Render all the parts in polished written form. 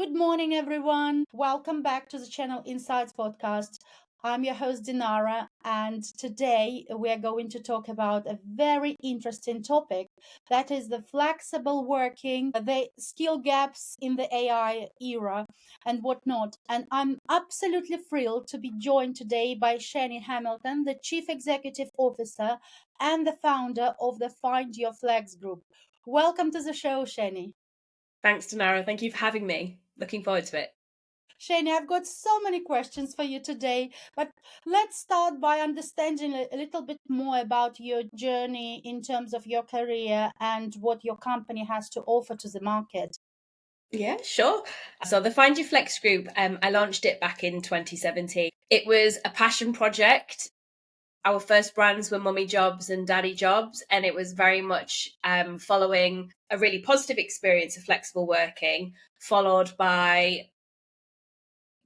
Good morning, everyone. Welcome back to the Channel Insights podcast. I'm your host, Dinara, and today we are going to talk about a very interesting topic that is the flexible working, the skill gaps in the AI era, and whatnot. And I'm absolutely thrilled to be joined today by Cheney Hamilton, the Chief Executive Officer and the founder of the Find Your Flex Group. Welcome to the show, Cheney. Thanks, Dinara. Thank you for having me. Looking forward to it. Shane, I've got so many questions for you today, but let's start by understanding a little bit more about your journey in terms of your career and what your company has to offer to the market. Yeah, sure. So the Find Your Flex group, I launched it back in 2017. It was a passion project. Our first brands were Mummy Jobs and Daddy Jobs, and it was very much following a really positive experience of flexible working, followed by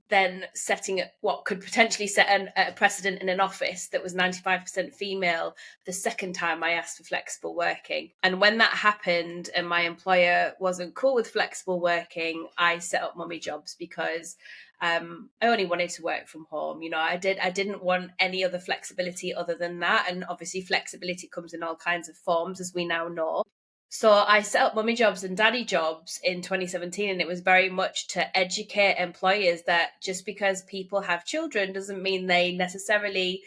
then setting what could potentially set a precedent in an office that was 95% female the second time I asked for flexible working. And when that happened and my employer wasn't cool with flexible working, I set up Mummy Jobs because I only wanted to work from home. I didn't want any other flexibility other than that. And obviously flexibility comes in all kinds of forms, as we now know. So I set up Mummy Jobs and Daddy Jobs in 2017, and it was very much to educate employers that just because people have children doesn't mean they necessarily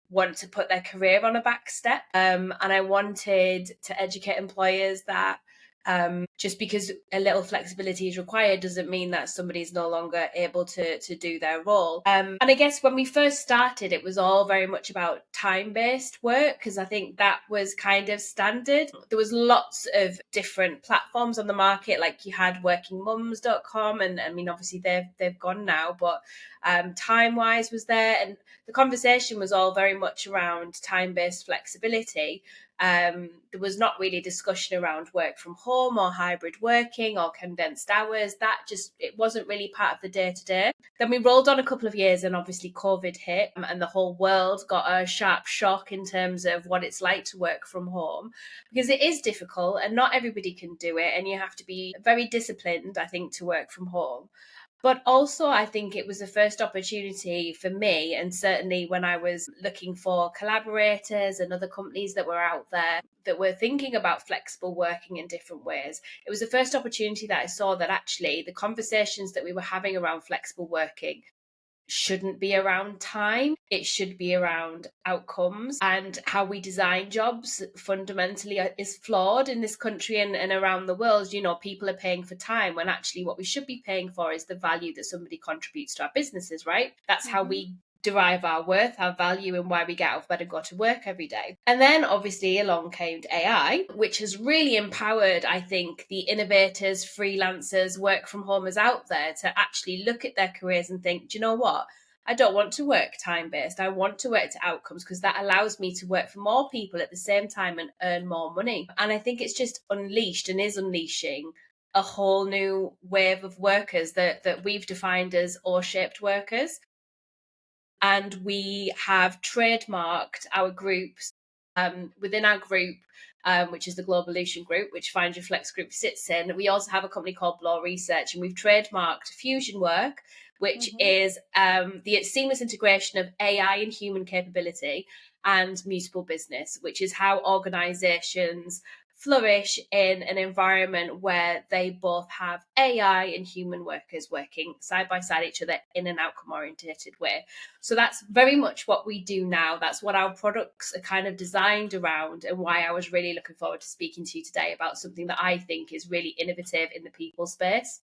want to put their career on a back step. And I wanted to educate employers that just because a little flexibility is required doesn't mean that somebody's no longer able to do their role. And I guess when we first started, it was all very much about time-based work because I think that was kind of standard. There was lots of different platforms on the market, like you had workingmums.com, and I mean obviously they've gone now, but Timewise was there, and the conversation was all very much around time-based flexibility. There was not really discussion around work from home or hybrid working or condensed hours. It wasn't really part of the day to day. Then we rolled on a couple of years and obviously COVID hit and the whole world got a sharp shock in terms of what it's like to work from home because it is difficult and not everybody can do it. And you have to be very disciplined, I think, to work from home. But also, I think it was the first opportunity for me, and certainly when I was looking for collaborators and other companies that were out there that were thinking about flexible working in different ways, it was the first opportunity that I saw that actually the conversations that we were having around flexible working shouldn't be around time. It should be around outcomes, and how we design jobs fundamentally is flawed in this country and around the world. People are paying for time when actually what we should be paying for is the value that somebody contributes to our businesses, right? That's how we derive our worth, our value, and why we get out of bed and go to work every day. And then obviously along came AI, which has really empowered, I think, the innovators, freelancers, work from homers out there to actually look at their careers and think, do you know what? I don't want to work time based. I want to work to outcomes because that allows me to work for more people at the same time and earn more money. And I think it's just unleashed and is unleashing a whole new wave of workers that we've defined as O-shaped workers. And we have trademarked our groups within our group, which is the Globolution Group, which Find Your Flex Group sits in. We also have a company called Bloor Research, and we've trademarked fusion work, which is the seamless integration of AI and human capability and mutable business, which is how organizations flourish in an environment where they both have AI and human workers working side by side each other in an outcome oriented way. So that's very much what we do now. That's what our products are kind of designed around, and why I was really looking forward to speaking to you today about something that I think is really innovative in the people space.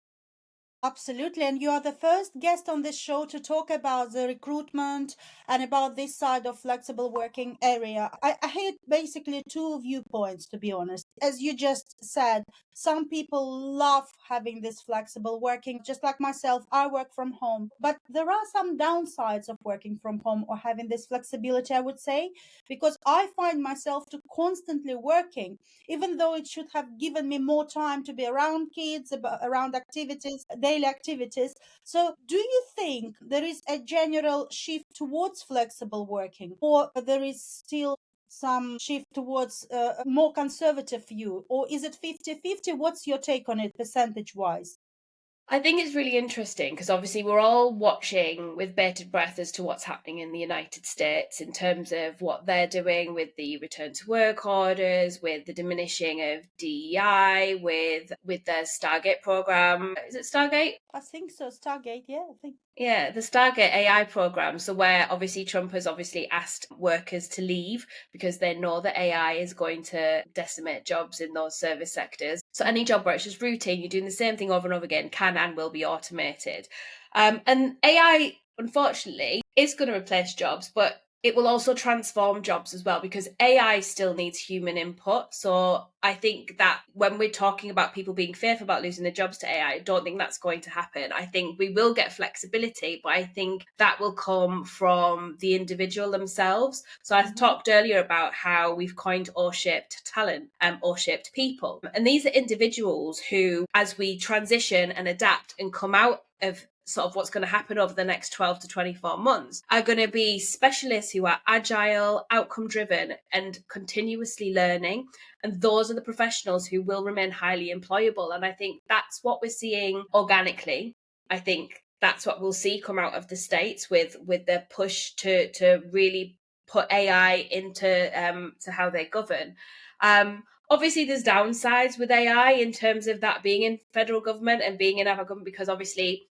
Absolutely. And you are the first guest on this show to talk about the recruitment and about this side of flexible working area. I heard basically two viewpoints, to be honest. As you just said, some people love having this flexible working. Just like myself, I work from home. But there are some downsides of working from home or having this flexibility, I would say, because I find myself to constantly working, even though it should have given me more time to be around kids, around activities, daily activities. So, do you think there is a general shift towards flexible working, or there is still some shift towards a more conservative view, or is it 50-50? What's your take on it percentage wise? I think it's really interesting because obviously we're all watching with bated breath as to what's happening in the United States in terms of what they're doing with the return to work orders, with the diminishing of DEI, with the Stargate program. Is it Stargate? I think so. Stargate, yeah, I think. Yeah, the Stargate AI program. So where obviously Trump has obviously asked workers to leave because they know that AI is going to decimate jobs in those service sectors. So any job where it's just routine, you're doing the same thing over and over again, can and will be automated. And AI, unfortunately, is going to replace jobs, but it will also transform jobs as well because AI still needs human input. So I think that when we're talking about people being fearful about losing their jobs to AI, I don't think that's going to happen. I think we will get flexibility, but I think that will come from the individual themselves. So I talked earlier about how we've coined O-shaped talent, O-shaped people. And these are individuals who, as we transition and adapt and come out of sort of what's going to happen over the next 12 to 24 months are going to be specialists who are agile, outcome driven, and continuously learning. And those are the professionals who will remain highly employable. And I think that's what we're seeing organically. I think that's what we'll see come out of the States with the push to really put AI into to how they govern. Obviously, there's downsides with AI in terms of that being in federal government and being in our government, because obviously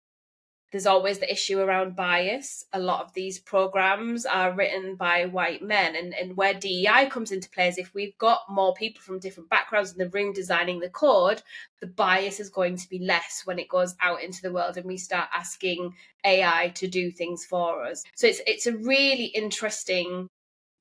there's always the issue around bias. A lot of these programs are written by white men, and where DEI comes into play is if we've got more people from different backgrounds in the room designing the code, the bias is going to be less when it goes out into the world and we start asking AI to do things for us. So it's a really interesting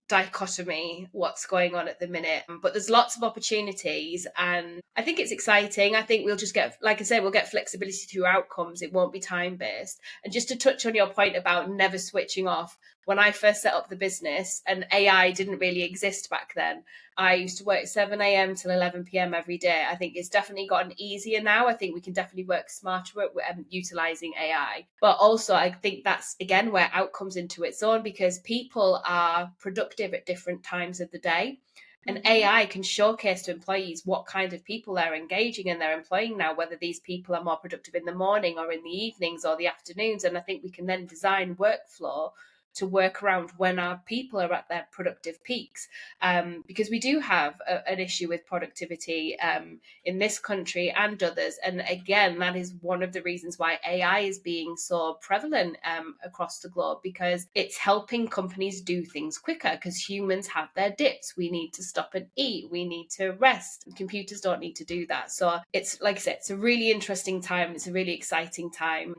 dichotomy what's going on at the minute, but there's lots of opportunities and I think it's exciting. I think we'll just get, like I say, we'll get flexibility through outcomes. It won't be time based. And just to touch on your point about never switching off, when I first set up the business and AI didn't really exist back then, I used to work 7 a.m. till 11 p.m. every day. I think it's definitely gotten easier now. I think we can definitely work smarter at utilizing AI. But also, I think that's, again, where out comes into its own because people are productive at different times of the day. And AI can showcase to employees what kind of people they're engaging and they're employing now, whether these people are more productive in the morning or in the evenings or the afternoons. And I think we can then design workflow to work around when our people are at their productive peaks. Because we do have an issue with productivity in this country and others. And again, that is one of the reasons why AI is being so prevalent across the globe, because it's helping companies do things quicker because humans have their dips. We need to stop and eat. We need to rest. Computers don't need to do that. So it's, like I said, it's a really interesting time. It's a really exciting time.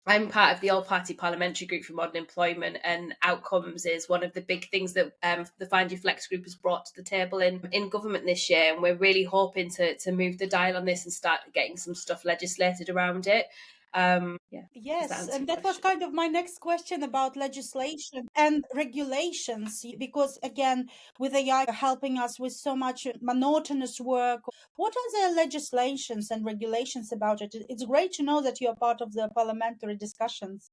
I'm part of the All-Party Parliamentary Group for Modern Employment, and outcomes is one of the big things that the Find Your Flex group has brought to the table in government this year, and we're really hoping to move the dial on this and start getting some stuff legislated around it. Yes, and that was kind of my next question about legislation and regulations, because again, with AI helping us with so much monotonous work, what are the legislations and regulations about it? It's great to know that you're part of the parliamentary discussions.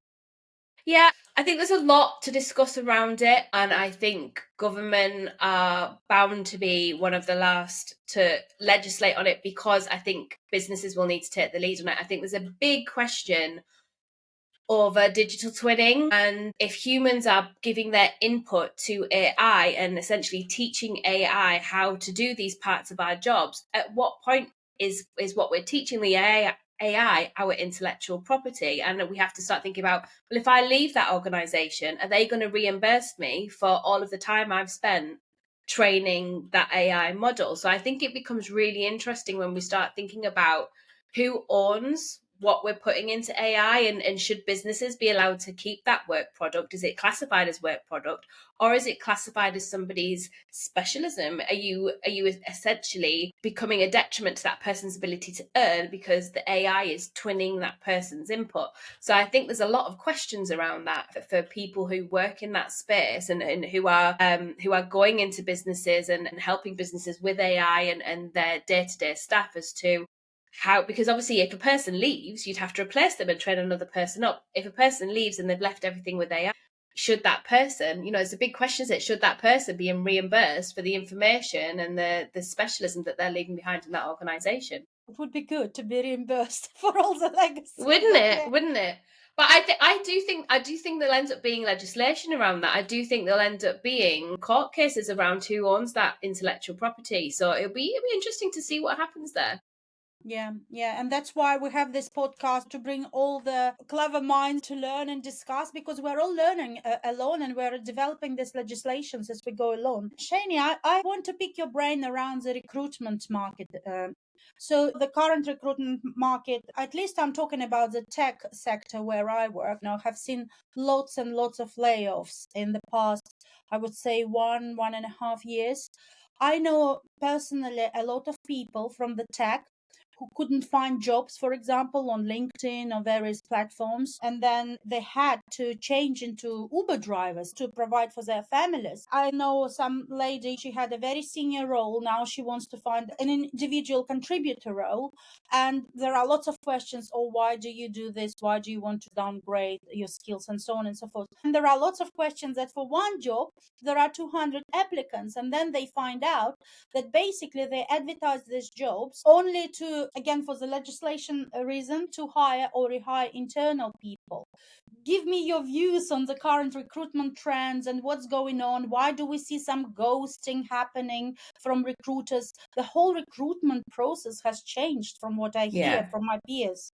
Yeah, I think there's a lot to discuss around it, and I think government are bound to be one of the last to legislate on it because I think businesses will need to take the lead on it. I think there's a big question over digital twinning, and if humans are giving their input to AI and essentially teaching AI how to do these parts of our jobs, at what point is what we're teaching the AI our intellectual property? And we have to start thinking about, well, if I leave that organization, are they going to reimburse me for all of the time I've spent training that AI model? So I think it becomes really interesting when we start thinking about who owns what we're putting into AI, and should businesses be allowed to keep that work product? Is it classified as work product, or is it classified as somebody's specialism? Are you essentially becoming a detriment to that person's ability to earn because the AI is twinning that person's input? So I think there's a lot of questions around that for people who work in that space and who are going into businesses and helping businesses with AI and their day-to-day staff as to how, because obviously if a person leaves, you'd have to replace them and train another person up. If a person leaves and they've left everything with AI, should that person, it's a big question, is it, should that person be reimbursed for the information and the specialism that they're leaving behind in that organization? It would be good to be reimbursed for all the legacy. Wouldn't But it? yeah. Wouldn't it? But I do think there'll end up being legislation around that. I do think there'll end up being court cases around who owns that intellectual property. So it'll be interesting to see what happens there. Yeah, yeah, and that's why we have this podcast to bring all the clever minds to learn and discuss, because we're all learning alone, and we're developing these legislations as we go along. Shani, I want to pick your brain around the recruitment market. So the current recruitment market, at least I'm talking about the tech sector where I work now, have seen lots and lots of layoffs in the past, I would say 1.5 years. I know personally a lot of people from the tech who couldn't find jobs, for example, on LinkedIn or various platforms, and then they had to change into Uber drivers to provide for their families. I know some lady, she had a very senior role. Now she wants to find an individual contributor role. And there are lots of questions. Oh, why do you do this? Why do you want to downgrade your skills, and so on and so forth? And there are lots of questions that for one job, there are 200 applicants. And then they find out that basically they advertise these jobs only to, again, for the legislation reason, to hire or rehire internal people. Give me your views on the current recruitment trends and what's going on. Why do we see some ghosting happening from recruiters? The whole recruitment process has changed from what I hear Yeah. from my peers.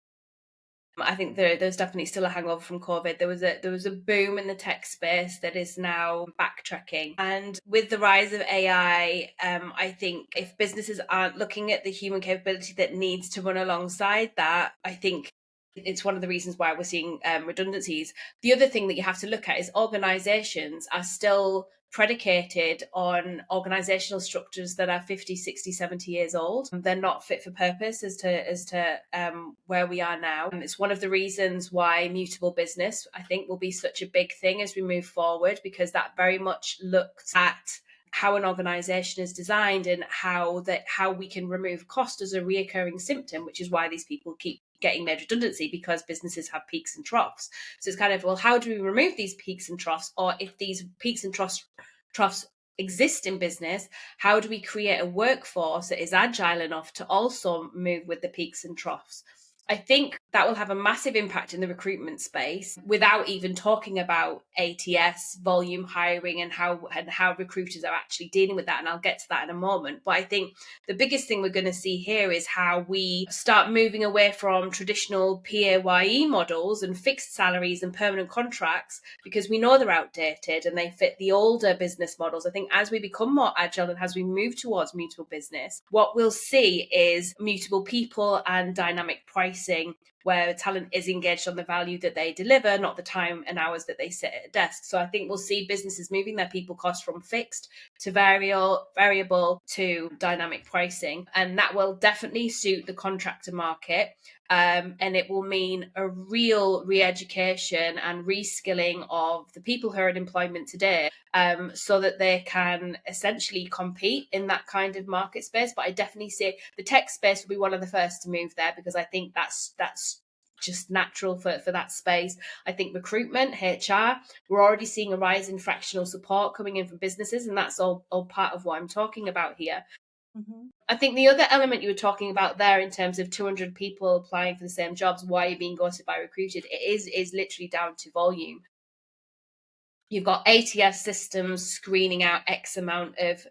I think there's definitely still a hangover from COVID. There was a boom in the tech space that is now backtracking, and with the rise of AI, I think if businesses aren't looking at the human capability that needs to run alongside that, I think it's one of the reasons why we're seeing redundancies. The other thing that you have to look at is organizations are still predicated on organizational structures that are 50, 60, 70 years old. They're not fit for purpose as to where we are now. And it's one of the reasons why mutable business, I think, will be such a big thing as we move forward, because that very much looks at how an organization is designed and how we can remove cost as a reoccurring symptom, which is why these people keep getting made redundancy, because businesses have peaks and troughs. So it's kind of, well, how do we remove these peaks and troughs? Or if these peaks and troughs exist in business, how do we create a workforce that is agile enough to also move with the peaks and troughs? I think that will have a massive impact in the recruitment space, without even talking about ATS, volume hiring, and how recruiters are actually dealing with that. And I'll get to that in a moment. But I think the biggest thing we're going to see here is how we start moving away from traditional PAYE models and fixed salaries and permanent contracts, because we know they're outdated and they fit the older business models. I think as we become more agile and as we move towards mutable business, what we'll see is mutable people and dynamic pricing, where talent is engaged on the value that they deliver, not the time and hours that they sit at a desk. So I think we'll see businesses moving their people costs from fixed to variable to dynamic pricing. And that will definitely suit the contractor market. And it will mean a real re-education and reskilling of the people who are in employment today, so that they can essentially compete in that kind of market space. But I definitely see the tech space will be one of the first to move there, because I think that's just natural for that space. I think recruitment, HR, we're already seeing a rise in fractional support coming in from businesses, and that's all part of what I'm talking about here. Mm-hmm. I think the other element you were talking about there, in terms of 200 people applying for the same jobs, why you're being ghosted by recruited, it is literally down to volume. You've got ATS systems screening out X amount of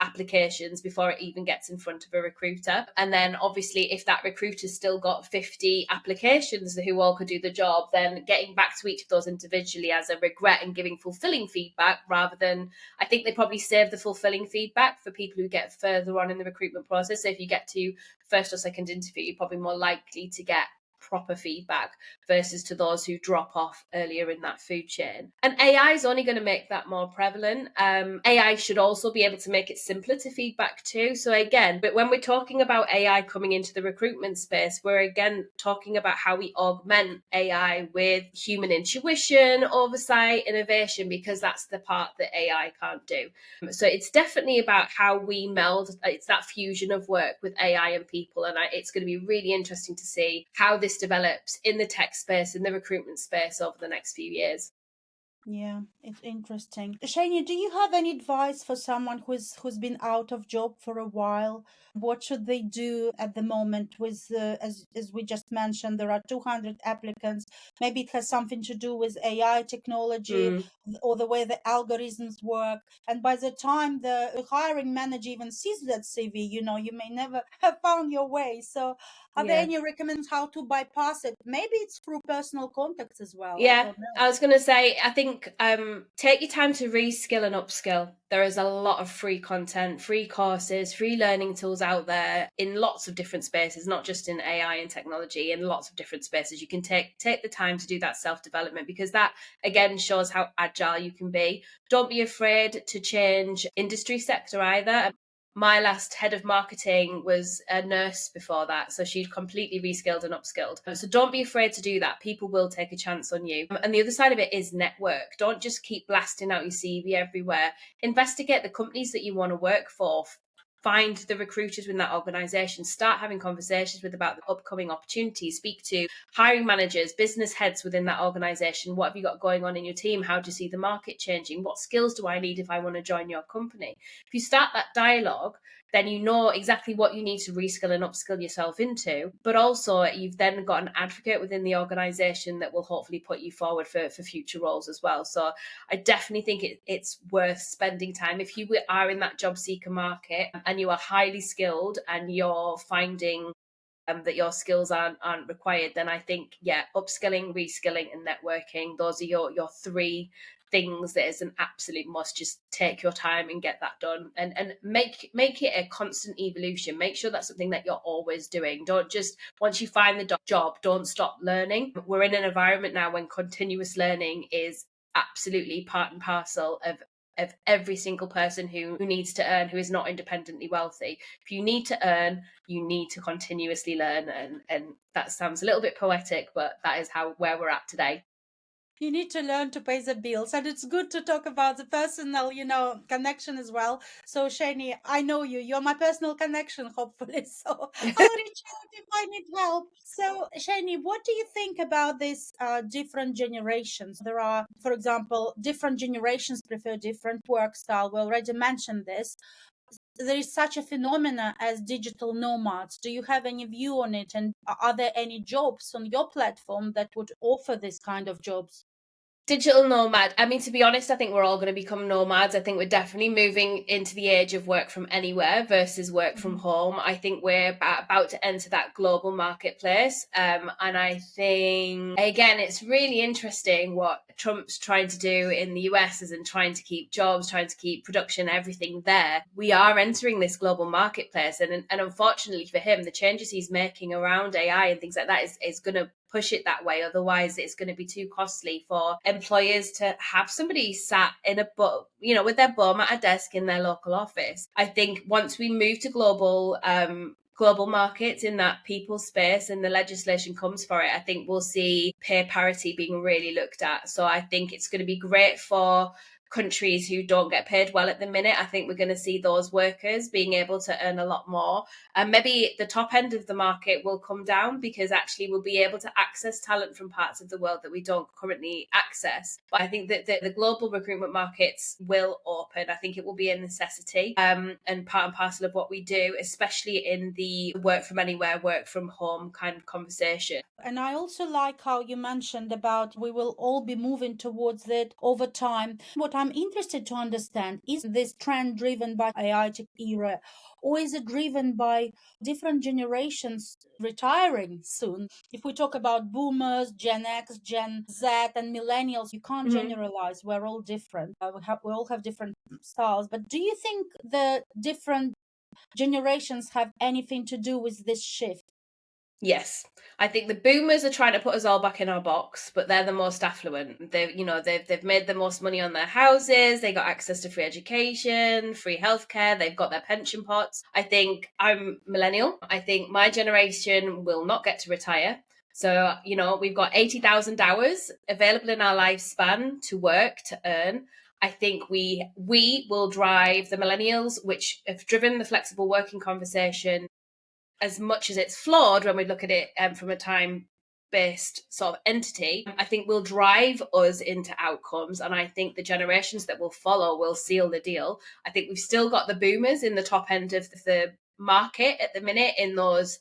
applications before it even gets in front of a recruiter. And then obviously, if that recruiter's still got 50 applications who all could do the job, then getting back to each of those individually as a regret and giving fulfilling feedback, rather than, I think they probably save the fulfilling feedback for people who get further on in the recruitment process. So if you get to first or second interview, you're probably more likely to get proper feedback, versus to those who drop off earlier in that food chain. And AI is only going to make that more prevalent. AI should also be able to make it simpler to feedback too. So again, but when we're talking about AI coming into the recruitment space, we're again talking about how we augment AI with human intuition, oversight, innovation, because that's the part that AI can't do. So it's definitely about how we meld. It's that fusion of work with AI and people. And it's going to be really interesting to see how this develops in the tech space, in the recruitment space over the next few years. Yeah, it's interesting. Shani, do you have any advice for someone who's been out of job for a while? What should they do at the moment with as we just mentioned, there are 200 applicants. Maybe it has something to do with AI technology Mm, or the way the algorithms work. And by the time the hiring manager even sees that CV, you may never have found your way. So are there yeah. any recommendations how to bypass it? Maybe it's through personal contacts as well. I Yeah, don't know. I was going to say, I think take your time to reskill and upskill. There is a lot of free content, free courses, free learning tools out there in lots of different spaces, not just in AI and technology, in lots of different spaces. You can take the time to do that self-development, because that again shows how agile you can be. Don't be afraid to change industry sector either. My last head of marketing was a nurse before that, so she'd completely reskilled and upskilled. So don't be afraid to do that. People will take a chance on you. And the other side of it is network. Don't just keep blasting out your CV everywhere. Investigate the companies that you want to work for. Find the recruiters in that organization. Start having conversations with about the upcoming opportunities. Speak to hiring managers, business heads within that organization. What have you got going on in your team? How do you see the market changing? What skills do I need if I want to join your company? If you start that dialogue, then you know exactly what you need to reskill and upskill yourself into. But also, you've then got an advocate within the organisation that will hopefully put you forward for future roles as well. So I definitely think it's worth spending time. If you are in that job seeker market and you are highly skilled and you're finding that your skills aren't required, then I think, yeah, upskilling, reskilling, and networking, those are your three things that is an absolute must. Just take your time and get that done, and make it a constant evolution. Make sure that's something that you're always doing. Don't just, once you find the job, don't stop learning. We're in an environment now when continuous learning is absolutely part and parcel of every single person who needs to earn, who is not independently wealthy. If you need to earn, you need to continuously learn, and that sounds a little bit poetic, but that is how where we're at today. You need to learn to pay the bills, and it's good to talk about the personal, connection as well. So, Shani, I know you. You're my personal connection, hopefully. So I'll reach out if I need help. So, Shani, what do you think about these different generations? There are, for example, different generations prefer different work style. We already mentioned this. There is such a phenomena as digital nomads. Do you have any view on it? And are there any jobs on your platform that would offer this kind of jobs? Digital nomad. I mean, to be honest, I think we're all going to become nomads. I think we're definitely moving into the age of work from anywhere versus work from Mhm. home. I think we're about to enter that global marketplace. And I think, again, it's really interesting what Trump's trying to do in the US, is in trying to keep jobs, trying to keep production, everything there. We are entering this global marketplace. And unfortunately for him, the changes he's making around AI and things like that is going to push it that way. Otherwise, it's going to be too costly for employers to have somebody sat in with their bum at a desk in their local office. I think once we move to global markets in that people space and the legislation comes for it, I think we'll see pay parity being really looked at. So I think it's going to be great for countries who don't get paid well at the minute. I think we're going to see those workers being able to earn a lot more. And maybe the top end of the market will come down, because actually we'll be able to access talent from parts of the world that we don't currently access. But I think that the global recruitment markets will open. I think it will be a necessity, and part and parcel of what we do, especially in the work from anywhere, work from home kind of conversation. And I also like how you mentioned about we will all be moving towards it over time. What I'm interested to understand is this trend driven by AI tech era, or is it driven by different generations retiring soon? If we talk about boomers, Gen X, Gen Z, and millennials, you can't Mm-hmm. generalize. We're all different. We all have different styles. But do you think the different generations have anything to do with this shift? Yes, I think the boomers are trying to put us all back in our box, but they're the most affluent. They've made the most money on their houses. They got access to free education, free healthcare. They've got their pension pots. I think I'm millennial. I think my generation will not get to retire. So we've got 80,000 hours available in our lifespan to work to earn. I think we will drive the millennials, which have driven the flexible working conversation, as much as it's flawed when we look at it from a time based sort of entity, I think will drive us into outcomes. And I think the generations that will follow will seal the deal. I think we've still got the boomers in the top end of the market at the minute in those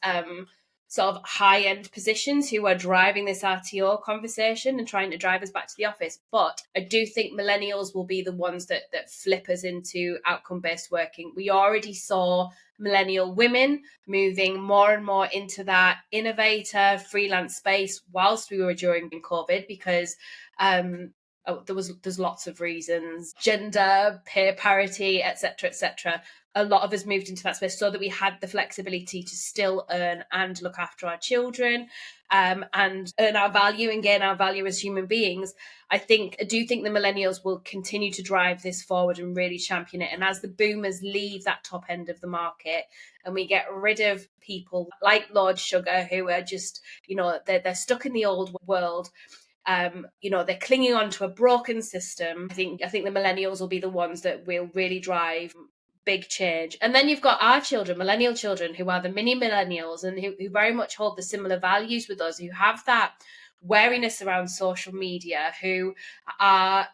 sort of high end positions who are driving this RTO conversation and trying to drive us back to the office. But I do think millennials will be the ones that flip us into outcome based working. We already saw millennial women moving more and more into that innovator freelance space whilst we were during COVID, because there's lots of reasons, gender, pay parity, etc. A lot of us moved into that space so that we had the flexibility to still earn and look after our children, and earn our value and gain our value as human beings. I do think the millennials will continue to drive this forward and really champion it. And as the boomers leave that top end of the market and we get rid of people like Lord Sugar who are just, they're stuck in the old world, they're clinging on to a broken system. I think the millennials will be the ones that will really drive big change. And then you've got our children, millennial children, who are the mini millennials and who very much hold the similar values with us, who have that wariness around social media, who are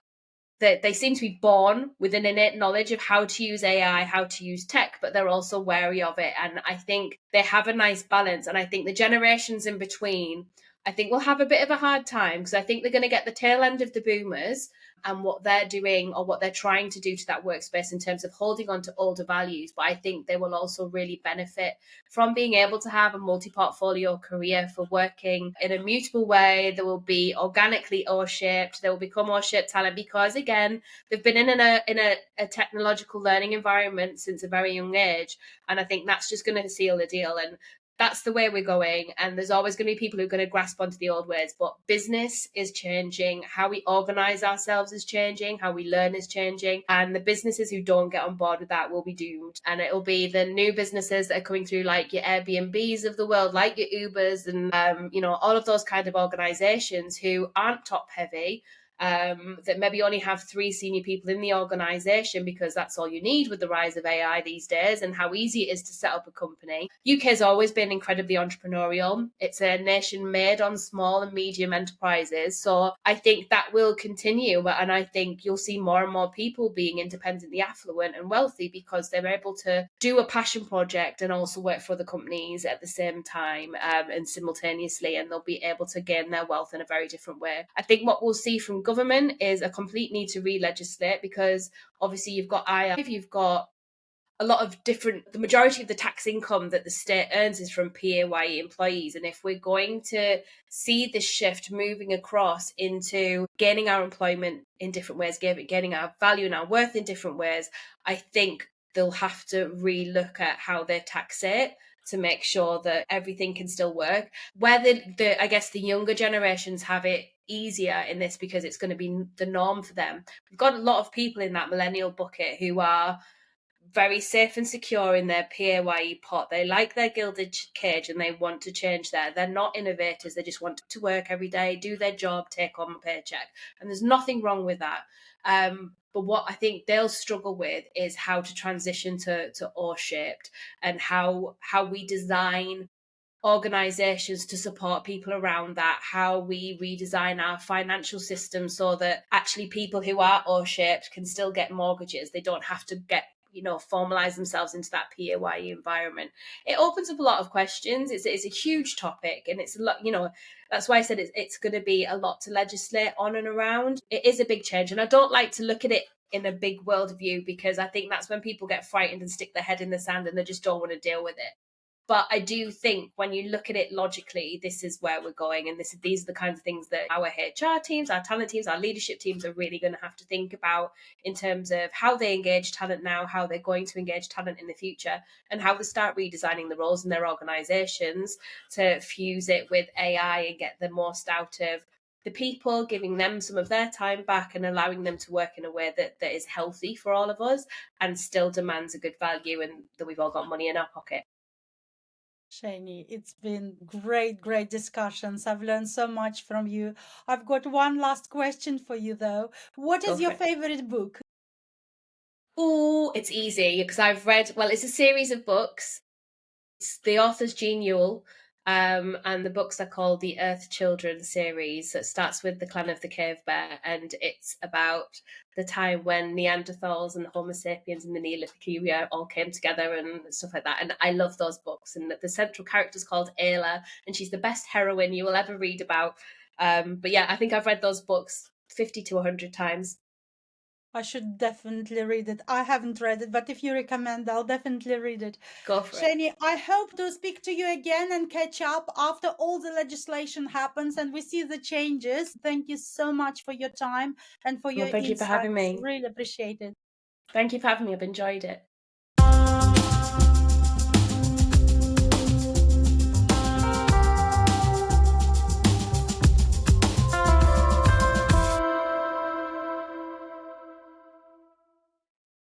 they seem to be born with an innate knowledge of how to use AI, how to use tech, but they're also wary of it. And I think they have a nice balance. And I think the generations in between, I think will have a bit of a hard time, because I think they're going to get the tail end of the boomers and what they're doing or what they're trying to do to that workspace in terms of holding on to older values. But I think they will also really benefit from being able to have a multi-portfolio career for working in a mutable way. They will be organically O-shaped. They will become O-shaped talent because, again, they've been in a technological learning environment since a very young age. And I think that's just going to seal the deal. And that's the way we're going. And there's always going to be people who are going to grasp onto the old ways. But business is changing. How we organize ourselves is changing. How we learn is changing. And the businesses who don't get on board with that will be doomed. And it'll be the new businesses that are coming through, like your Airbnbs of the world, like your Ubers, and all of those kind of organizations who aren't top heavy, that maybe only have 3 senior people in the organization, because that's all you need with the rise of AI these days and how easy it is to set up a company. UK has always been incredibly entrepreneurial. It's a nation made on small and medium enterprises. So I think that will continue. And I think you'll see more and more people being independently affluent and wealthy because they're able to do a passion project and also work for other companies at the same time, and simultaneously, and they'll be able to gain their wealth in a very different way. I think what we'll see from government is a complete need to re-legislate, because obviously you've got you've got a lot of the majority of the tax income that the state earns is from PAYE employees. And if we're going to see this shift moving across into gaining our employment in different ways, gaining our value and our worth in different ways, I think they'll have to re-look at how they tax it to make sure that everything can still work. Where I guess the younger generations have it easier in this because it's going to be the norm for them. We've got a lot of people in that millennial bucket who are very safe and secure in their PAYE pot. They like their gilded cage and they want to change there. They're not innovators. They just want to work every day, do their job, take on a paycheck. And there's nothing wrong with that. But what I think they'll struggle with is how to transition to O-shaped, and how we design organizations to support people around that, how we redesign our financial system so that actually people who are O-shaped can still get mortgages. They don't have to formalize themselves into that PAYE environment. It opens up a lot of questions. It's a huge topic, and it's a lot, that's why I said it's going to be a lot to legislate on and around. It is a big change, and I don't like to look at it in a big world view, because I think that's when people get frightened and stick their head in the sand and they just don't want to deal with it. But I do think when you look at it logically, this is where we're going. And these are the kinds of things that our HR teams, our talent teams, our leadership teams are really going to have to think about in terms of how they engage talent now, how they're going to engage talent in the future, and how they start redesigning the roles in their organizations to fuse it with AI and get the most out of the people, giving them some of their time back and allowing them to work in a way that is healthy for all of us and still demands a good value and that we've all got money in our pocket. Cheney, it's been great discussions. I've learned so much from you. I've got one last question for you, though. What is your favorite book? Oh, it's easy because I've read, it's a series of books. It's the author's Jean Yule. And the books are called the Earth Children series. So it starts with the clan of the cave bear, and it's about the time when Neanderthals and Homo sapiens and the Neolithic era all came together and stuff like that. And I love those books. And the central character is called Ayla, and she's the best heroine you will ever read about. But yeah, I think I've read those books 50 to 100 times. I should definitely read it. I haven't read it, but if you recommend, I'll definitely read it. Go for it. Cheney, I hope to speak to you again and catch up after all the legislation happens and we see the changes. Thank you so much for your time and for Well, your thank you for having insights. me. Really appreciate it. Thank you for having me. I've enjoyed it.